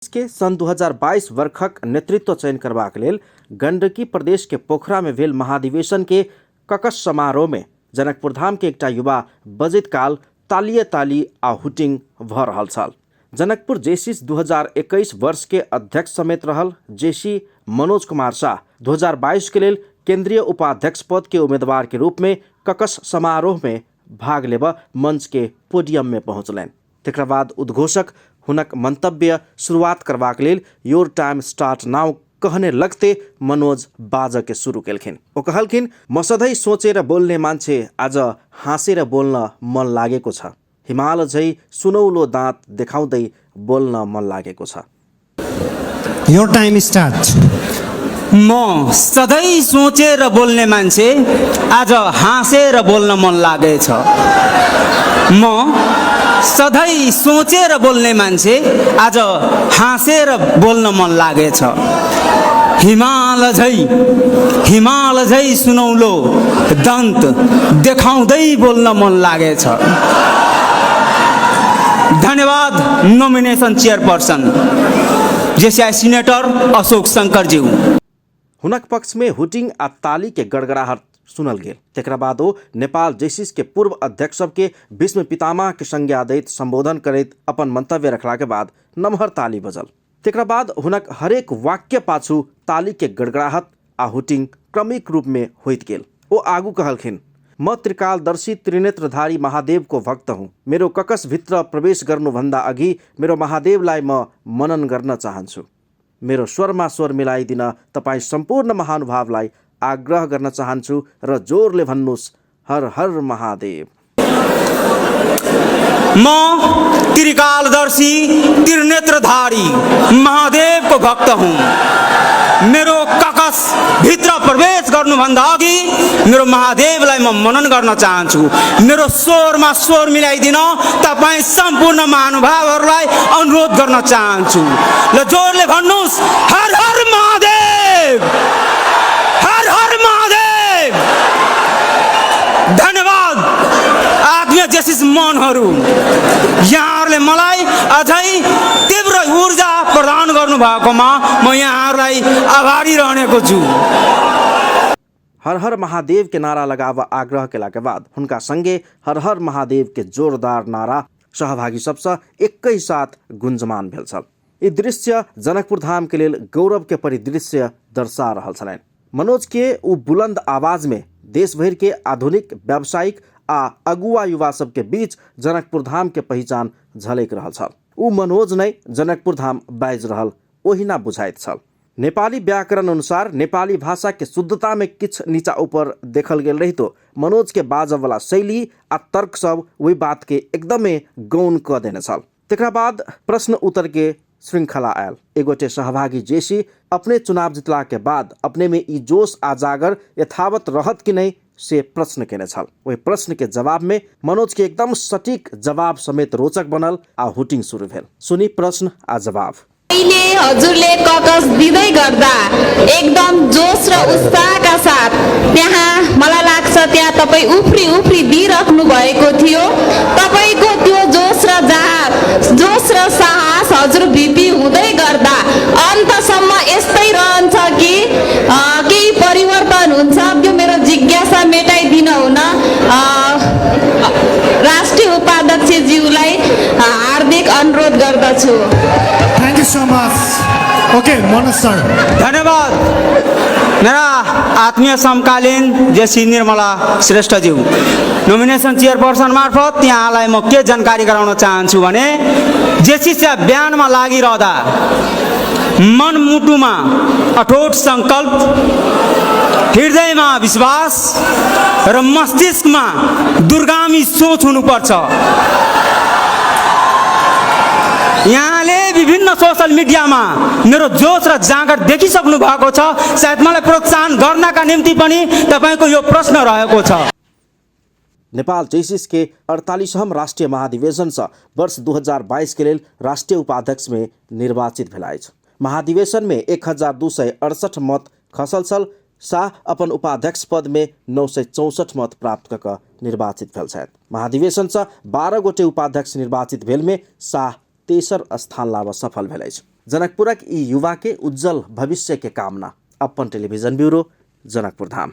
के सन 2022 वर्षक नेतृत्व चयन करबाक लेल गंडकी प्रदेश के पोखरा में भेल महाधिवेशन के ककस समारोह में जनकपुर धाम के एकटा युवा बजैत काल तालिये ताली आ हुटिंग भ रहल छल। जनकपुर जेसीस 2021 वर्ष के अध्यक्ष समेत रहल जेसी मनोज कुमार शाह 2022 के लेल केंद्रीय उपाध्यक्ष पद के उम्मीदवार के रूप में ककस समारोह में भाग लेब मंच के पोडियम में पहुंचलनि। तकर बाद उद्घोषक हुनक मंतव्य शुरुआत करबाक लेल योर टाइम स्टार्ट नाउ कहने लगते मनोज बाज के शुरू केलखिन। ओ कहलखिन, म सधैँ सोचेर बोल्ने मान्छे आज हाँसेर बोल्न मन लागेको छ। हिमाल झै सुनौलो दाँत देखाउँदै बोल्न मन लागेको छ। Your time start. म सधैँ सोचेर बोल्ने मान्छे आज हाँसेर बोल्न मन लागेछ। म सधैँ सोचेर बोल्ने मान्छे आज हाँसेर बोल्न मन लागेछ। हिमाल झै सुनौलो दन्त देखाउँदै बोल्न मन लागेछ। धन्यवाद nomination chairperson JCI senator Ashok Shankar ji. हुनक पक्ष में हुटिंग आ ताली के गड़गड़ाहट सुनल गेल। तेकरा बाद ओ नेपाल जेसीस के पूर्व अध्यक्ष सब के भीष्म पितामह के संज्ञा दैत संबोधन करैत अपन मंतव्य रखला के बाद नमहर ताली बजल। तेकरा बाद हुनक हरेक वाक्य पाछू ताली के गड़गड़ाहट आ हुटिंग क्रमिक रूप में होइत गेल। ओ आगू कहलखिन, म त्रिकालदर्शी त्रिनेत्रधारी महादेव को भक्त हूँ। मेरो ककस भित्र प्रवेश गर्नुभन्दा अघि मेरो महादेवलाई म मनन गर्न चाहन्छु। मेरो स्वरमा स्वर मिलाइदिन तपाईँ सम्पूर्ण महानुभावलाई आग्रह गर्न चाहन्छु र जोरले भन्नुस्, हर हर महादेव। म त्रिकालदर्शी त्रिनेत्रधारी महादेव को भक्त हूँ। मेरो ककस भित्र प्रवेश गर्नुभन्दा अघि मेरो महादेवलाई म मनन गर्न चाहन्छु। मेरो स्वरमा स्वर मिलाइदिन तपाईँ सम्पूर्ण महानुभावहरूलाई अनुरोध गर्न चाहन्छु। ल जोरले भन्नुस्, हर हर महादेव, हर हर महादेव। धन्यवाद आत्मीय जेसीस मनहरू, यहाँहरूले मलाई अझै तीव्र ऊर्जा प्रदान गर्नुभएकोमा म यहाँहरूलाई आभारी रहनेको छु। हर हर महादेव के नारा लगाव आग्रह केला के बाद हुनका संगे हर हर महादेव के जोरदार नारा सहभागी सबसे एकै साथ गुंजमान भेल छल। ई दृश्य जनकपुर धाम के लेल गौरव के परिदृश्य दर्शा रहल छलनि। मनोज के उ बुलंद आवाज में देश भर के आधुनिक व्यावसायिक आ अगुआ युवा सब के बीच जनकपुर धाम के पहचान झलक रहल छल। उ मनोज नै जनकपुर धाम बाजि रहल ओहिना बुझाइत छल। नेपाली व्याकरण अनुसार नेपाली भाषा के शुद्धता में किछ नीचा ऊपर देखल गेल रही तो मनोज के बाजब वाला शैली आ तर्क सब वही बात के एकदमे गौन क देने छल। तेकरा बाद प्रश्न उत्तर के श्रृंखला आयल। एगोटे सहभागी जेसी अपने चुनाव जितला के बाद अपने में ई जोश आ जागर यथावत रहत कि नहीं से प्रश्न केने छल। वही प्रश्न के जवाब में मनोज के एकदम सटीक जवाब समेत रोचक बनल आ हुटिंग शुरू भेल। सुनी प्रश्न आ जवाब। अहिले हजुरले ककस दिँदै गर्दा एकदम जोश र उत्साहका साथ त्यहाँ मलाई लाग्छ त्यहाँ तपाईँ उफ्री दिइराख्नु भएको थियो। तपाईँको त्यो जोश र साहस हजुर भिपी हुँदै गर्दा अन्तसम्म यस्तै रहन्छ कि केही परिवर्तन हुन्छ? त्यो मेरो जिज्ञासा मेटाइदिन हुन राष्ट्रिय उपाध्यक्ष ज्यूलाई हार्दिक अनुरोध गर्दछु। Thank you so much. Okay Manoj sir. धन्यवाद मेरा आत्मीय समकालीन जेसी निर्मला श्रेष्ठज्यू। नोमिनेसन चेयरपर्सन मार्फत यहाँलाई म के जानकारी गराउन चाहन्छु भने जेसी से बयानमा लागिरहँदा मनमुटुमा अटोट संकल्प, हृदयमा विश्वास र मस्तिष्कमा दूरगामी सोच हुनुपर्छ। यहाँले विभिन्न सोशल मिडियामा मेरो जोश र जाँगर देखिसक्नु भएको छ। सायद मलाई प्रोत्साहन गर्नका निम्ति पनि तपाईको यो प्रश्न रहेको छ। नेपाल जेसीस के 48वां राष्ट्रीय महाधिवेशन से वर्ष 2022 के लेल राष्ट्रीय उपाध्यक्ष में निर्वाचित भेल अछि। महाधिवेशन में 1268 मत खसल छल। शाह अपन उपाध्यक्ष पद में 964 मत प्राप्त कऽ निर्वाचित भेल छथि। महाधिवेशन से 12 गोटे उपाध्यक्ष निर्वाचित भेल में शाह तेसर स्थान लाभ सफल भेल अछि। जनकपुरक यी युवा के उज्जवल भविष्य के कामना। Upon television bureau, Janakpur Dham.